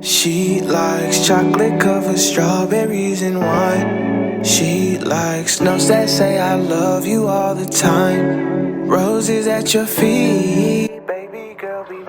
She likes chocolate covered strawberries and wine. She likes notes that say I love you all the time. Roses at your feet.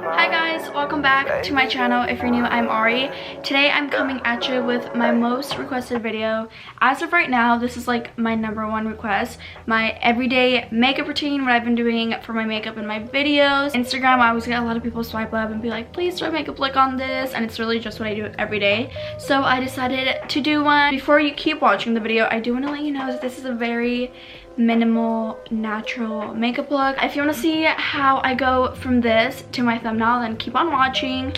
Hi guys, welcome back to my channel. If you're new, I'm Ari. Today I'm coming at you with my most requested video. As of right now, this is like my #1 request. My everyday makeup routine, what I've been doing for my makeup in my videos. Instagram, I always get a lot of people swipe up and be like, please do a makeup look on this, and it's really just what I do every day. So I decided to do one. Before you keep watching the video, I do want to let you know that this is a very minimal, natural makeup look. If you want to see how I go from this to my thumbnail, then keep on watching,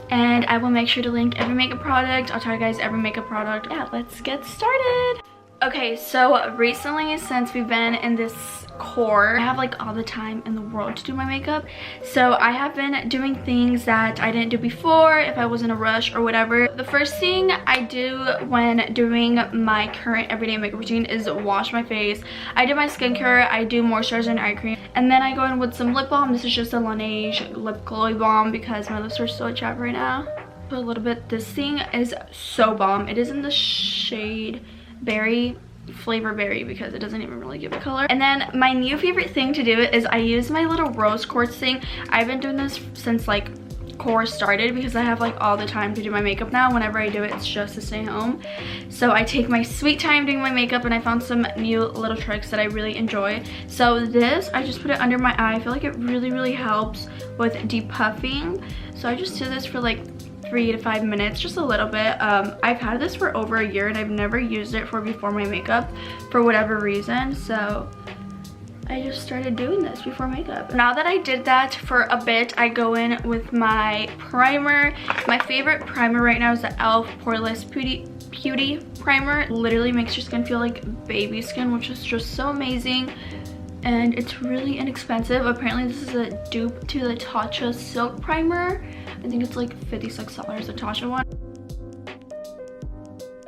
and I will make sure to link every makeup product. I'll tell you guys every makeup product. Yeah, let's get started. Okay, so recently, since we've been in this core, I have like all the time in the world to do my makeup. So I have been doing things that I didn't do before if I was in a rush or whatever. The first thing I do when doing my current everyday makeup routine is wash my face. I do my skincare, I do moisturizer and eye cream, and then I go in with some lip balm. This is just a Laneige lip glowy balm because my lips are so chapped right now. Put a little bit. This thing is so bomb. It is in the shade Berry, flavor berry, because it doesn't even really give a color. And then my new favorite thing to do is I use my little rose quartz thing. I've been doing this since like core started because I have like all the time to do my makeup now. Whenever I do it, it's just to stay home. So I take my sweet time doing my makeup, and I found some new little tricks that I really enjoy. So this, I just put it under my eye. I feel like it really helps with depuffing. So I just do this for like 3 to 5 minutes, just a little bit. I've had this for over a year and I've never used it for before my makeup for whatever reason, so I just started doing this before makeup. Now that I did that for a bit, I go in with my primer. My favorite primer right now is the e.l.f. Poreless Beauty Primer. It literally makes your skin feel like baby skin, which is just so amazing. And it's really inexpensive. Apparently this is a dupe to the Tatcha Silk Primer. I think it's like $56, the Tatcha one.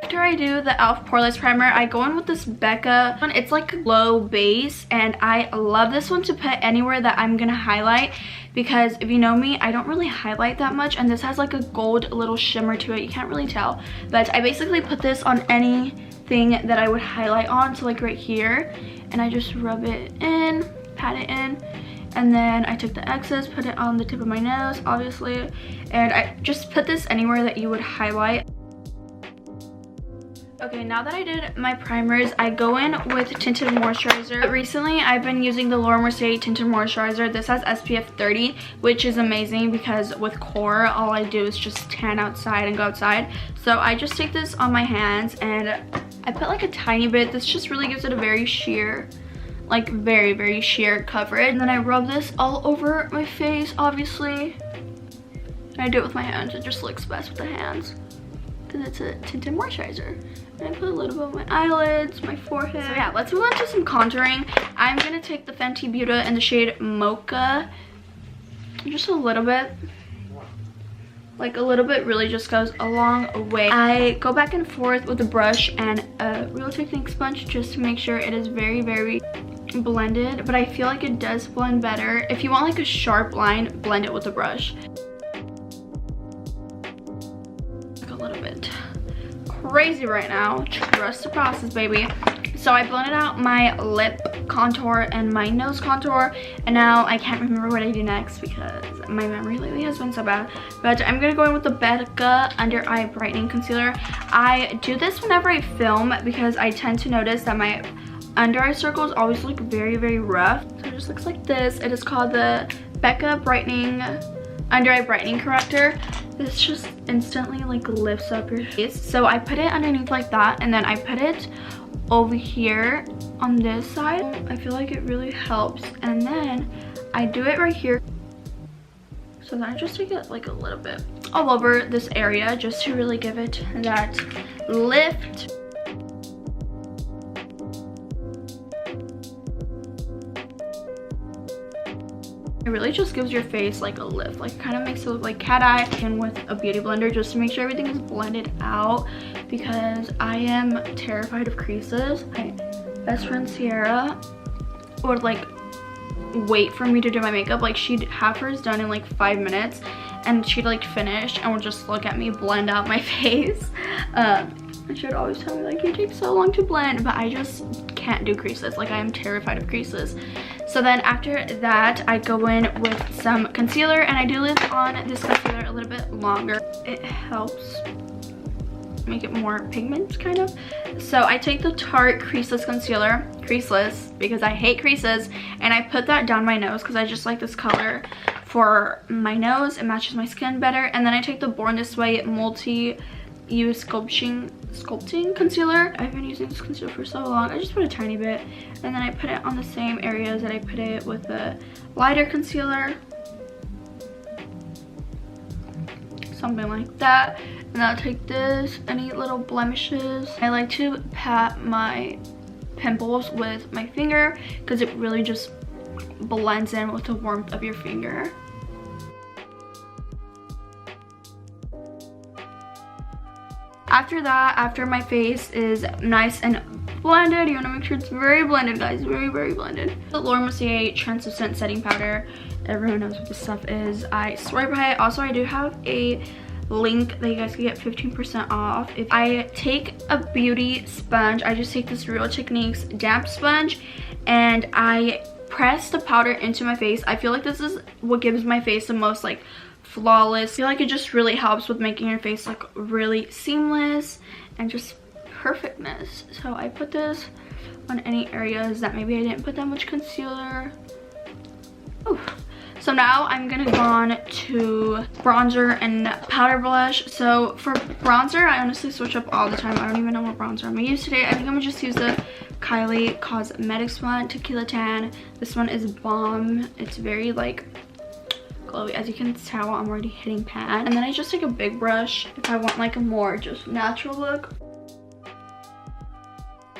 After I do the e.l.f. Poreless Primer, I go in with this Becca one. It's like a glow base, and I love this one to put anywhere that I'm gonna highlight, because if you know me, I don't really highlight that much, and this has like a gold little shimmer to it. You can't really tell, but I basically put this on anything that I would highlight on, so like right here, and I just rub it in, pat it in, and then I took the excess, put it on the tip of my nose, obviously, and I just put this anywhere that you would highlight. Okay, now that I did my primers, I go in with tinted moisturizer. Recently, I've been using the Laura Mercier tinted moisturizer. This has SPF 30, which is amazing because with core, all I do is just tan outside and go outside. So I just take this on my hands and I put like a tiny bit. This just really gives it a very sheer, like very sheer coverage. And then I rub this all over my face, obviously. And I do it with my hands. It just looks best with the hands because it's a tinted moisturizer. And I put a little bit on my eyelids, my forehead. So yeah, let's move on to some contouring. I'm gonna take the Fenty Beauty in the shade Mocha. Just a little bit. Like a little bit really just goes a long way. I go back and forth with the brush and a Real Technique sponge just to make sure it is very blended, but I feel like it does blend better. If you want like a sharp line, blend it with a brush. Like a little bit crazy right now. Trust the process, baby. So I blended out my lip contour and my nose contour, and now I can't remember what I do next because my memory lately has been so bad. But I'm gonna go in with the Becca Under Eye Brightening Concealer. I do this whenever I film because I tend to notice that my under eye circles always look very rough. So it just looks like this. It is called the Becca Under Eye Brightening Corrector. This just instantly like lifts up your face. So I put it underneath like that, and then I put it over here on this side. I feel like it really helps. And then I do it right here. So then I just take it like a little bit all over this area just to really give it that lift. It really just gives your face like a lift, like kind of makes it look like cat eye. And with a beauty blender just to make sure everything is blended out, because I am terrified of creases. My best friend Sierra would like wait for me to do my makeup. Like she'd have hers done in like 5 minutes, and she'd like finish and would just look at me blend out my face. And she would always tell me like, you take so long to blend, but I just can't do creases. Like, I am terrified of creases. So then after that, I go in with some concealer, and I do leave on this concealer a little bit longer. It helps make it more pigment kind of. So I take the Tarte creaseless concealer, creaseless because I hate creases, and I put that down my nose because I just like this color for my nose. It matches my skin better. And then I take the Born This Way multi-use sculpting concealer. I've been using this concealer for so long. I just put a tiny bit, and then I put it on the same areas that I put it with the lighter concealer, something like that. And I'll take this, any little blemishes. I like to pat my pimples with my finger because it really just blends in with the warmth of your finger. After that, after my face is nice and blended, you want to make sure it's very blended, guys, very, very blended. The Laura Mercier Translucent Setting Powder. Everyone knows what this stuff is. I swear by it. Also, I do have a link that you guys can get 15% off. If I take a beauty sponge, I just take this Real Techniques damp sponge, and I press the powder into my face. I feel like this is what gives my face the most like flawless. I feel like it just really helps with making your face look really seamless and just perfectness. So I put this on any areas that maybe I didn't put that much concealer. Ooh. So now I'm gonna go on to bronzer and powder blush. So for bronzer, I honestly switch up all the time. I don't even know what bronzer I'm gonna use today. I think I'm gonna just use the Kylie Cosmetics one, Tequila Tan. This one is bomb. It's very like glowy. As you can tell, I'm already hitting pan. And then I just take a big brush if I want like a more just natural look.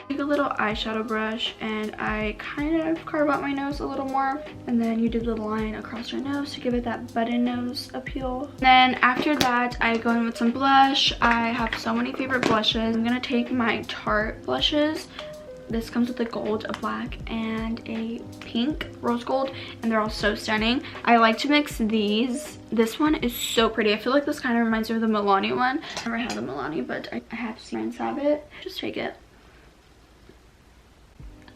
Take a little eyeshadow brush, and I kind of carve out my nose a little more, and then you do the line across your nose to give it that button nose appeal. Then after that, I go in with some blush. I have so many favorite blushes. I'm gonna take my Tarte blushes. This comes with a gold, a black, and a pink, rose gold, and they're all so stunning. I like to mix these. This one is so pretty. I feel like this kind of reminds me of the Milani one. I've never had the Milani, but I have seen friends have it. Just take it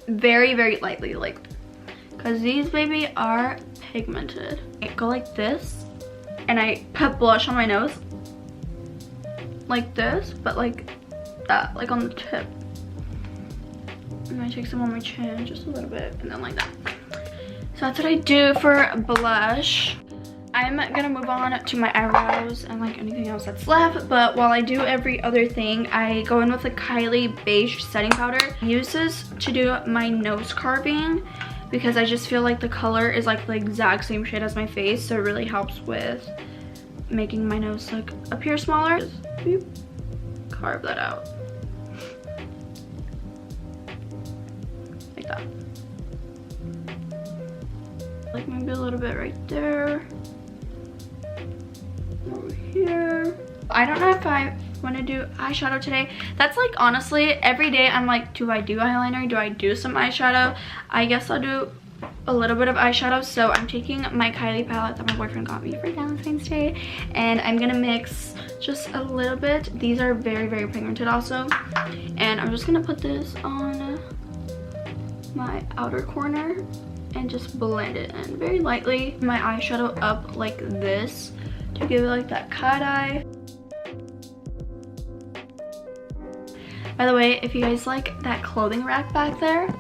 very, very lightly, like, because these baby are pigmented. I go like this, and I put blush on my nose like this, but like that, like on the tip. And I take some on my chin, just a little bit, and then like that. So that's what I do for blush. I'm gonna move on to my eyebrows and like anything else that's left, but while I do every other thing, I go in with the Kylie Beige Setting Powder. I use this to do my nose carving because I just feel like the color is like the exact same shade as my face, so it really helps with making my nose look appear smaller. Just boop, carve that out. Like that. Like maybe a little bit right there. Over here. I don't know if I want to do eyeshadow today. That's like honestly every day I'm like, do I do eyeliner? Do I do some eyeshadow? I guess I'll do a little bit of eyeshadow. So I'm taking my Kylie palette that my boyfriend got me for Valentine's Day, and I'm gonna mix just a little bit. These are very, very pigmented also, and I'm just gonna put this on my outer corner and just blend it in very lightly. My eyeshadow up like this to give it like that cat eye. By the way, if you guys like that clothing rack back there,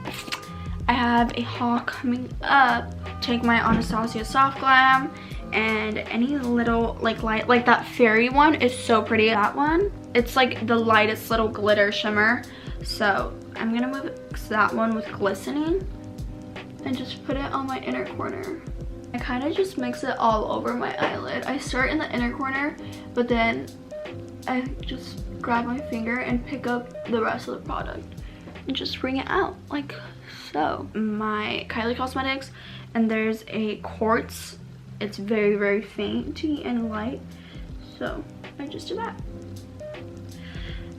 I have a haul coming up. Take my Anastasia Soft Glam and any little like light, like that fairy one is so pretty. That one, it's like the lightest little glitter shimmer. So I'm gonna mix that one with glistening and just put it on my inner corner. I kind of just mix it all over my eyelid. I start in the inner corner, but then I just grab my finger and pick up the rest of the product and just bring it out like so. My Kylie Cosmetics, and there's a quartz. It's very, very fainty and light, so I just do that.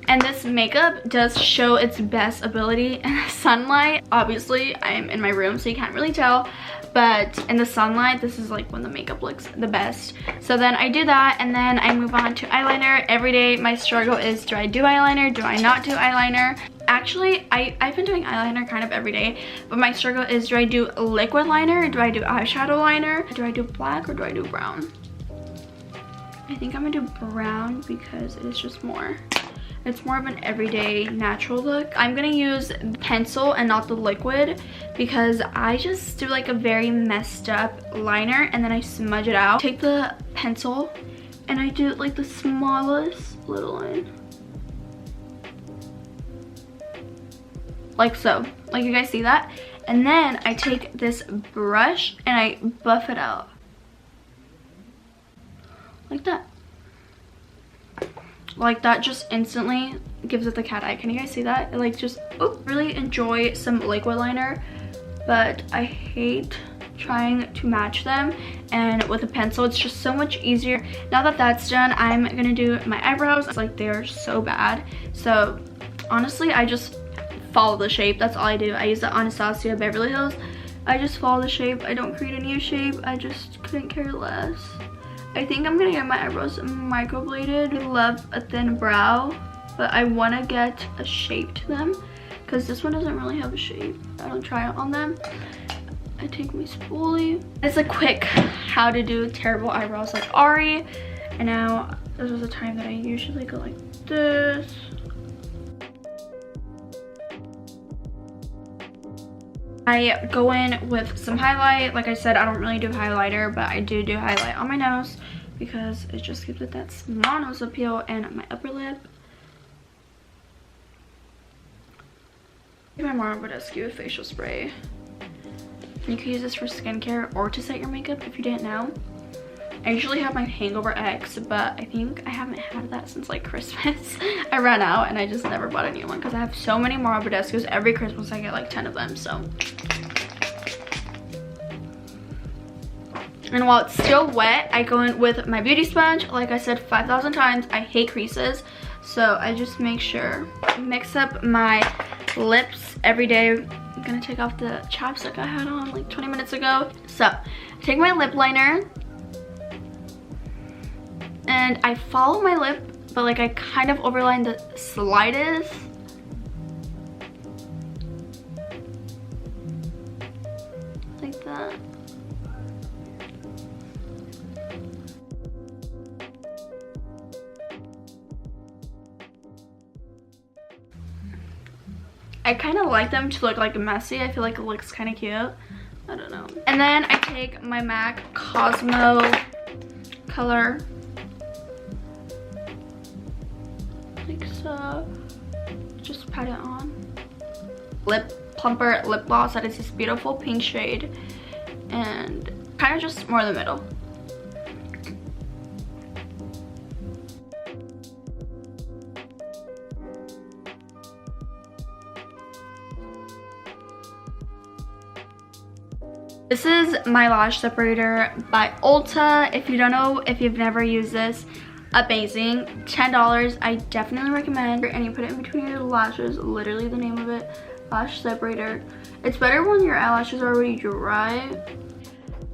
And this makeup does show its best ability in sunlight. Obviously, I'm in my room, so you can't really tell, but in the sunlight, this is like when the makeup looks the best. So then I do that, and then I move on to eyeliner. Every day my struggle is, do I do eyeliner? Do I not do eyeliner? Actually, I've been doing eyeliner kind of every day, but my struggle is, do I do liquid liner? Do I do eyeshadow liner? Do I do black or do I do brown? I think I'm gonna do brown because it is just more. It's more of an everyday natural look. I'm gonna use pencil and not the liquid because I just do like a very messed up liner and then I smudge it out. Take the pencil and I do like the smallest little line. Like so. Like, you guys see that? And then I take this brush and I buff it out. Like that. Like that just instantly gives it the cat eye. Can you guys see that? It like just, oh, really enjoy some liquid liner, but I hate trying to match them, and with a pencil it's just so much easier. Now that that's done, I'm gonna do my eyebrows. It's like they're so bad, so honestly I just follow the shape. That's all I do. I use the Anastasia Beverly Hills. I just follow the shape. I don't create a new shape. I just couldn't care less. I think I'm gonna get my eyebrows microbladed. I love a thin brow, but I want to get a shape to them because this one doesn't really have a shape. I don't try it on them. I take my spoolie. It's a quick how to do terrible eyebrows like Ari. And now this is the time that I usually go like this. I go in with some highlight. Like I said, I don't really do highlighter, but I do highlight on my nose because it just gives it that small nose appeal, and my upper lip. My Marbodescu facial spray. You can use this for skincare or to set your makeup if you didn't know. I usually have my Hangover X, but I think I haven't had that since like Christmas. I ran out and I just never bought a new one because I have so many Marbodescus. Every Christmas I get like 10 of them, so. And while it's still wet, I go in with my beauty sponge. Like I said 5,000 times, I hate creases. So I just make sure, mix up my lips every day. I'm gonna take off the chapstick I had on like 20 minutes ago. So I take my lip liner and I follow my lip, but like I kind of overline the slightest. Like that. I kind of like them to look like messy. I feel like it looks kind of cute. I don't know. And then I take my MAC Cosmo color. Like so. Just pat it on. Lip plumper lip gloss that is this beautiful pink shade. And kind of just more in the middle. This is my lash separator by Ulta. If you don't know, if you've never used this, amazing. $10. I definitely recommend. And you put it in between your lashes, literally the name of it, lash separator. It's better when your eyelashes are already dry.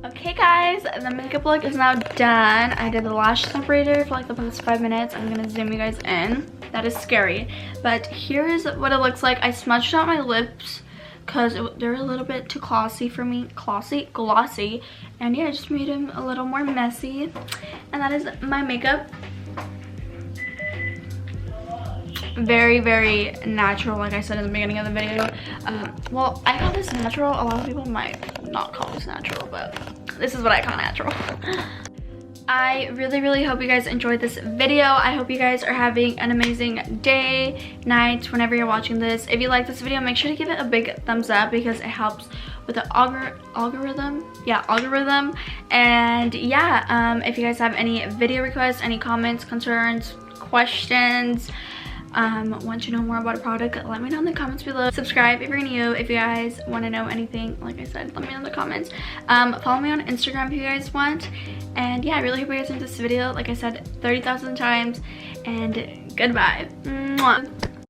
Okay guys, the makeup look is now done. I did the lash separator for like the past 5 minutes. I'm gonna zoom you guys in. That is scary. But here's what it looks like. I smudged out my lips because they're a little bit too glossy for me. Glossy. And yeah, I just made them a little more messy. And that is my makeup. Very, very natural, like I said in the beginning of the video. Well, I call this natural. A lot of people might not call this natural, but this is what I call natural. I really, really hope you guys enjoyed this video. I hope you guys are having an amazing day, night, whenever you're watching this. If you like this video, make sure to give it a big thumbs up because it helps with the algorithm. Yeah, algorithm. And yeah, if you guys have any video requests, any comments, concerns, questions, want to know more about a product, let me know in the comments below. Subscribe if you're new. If you guys want to know anything, like I said, let me know in the comments. Follow me on Instagram if you guys want. And yeah, I really hope you guys enjoyed this video. Like I said 30,000 times. And goodbye. Mwah.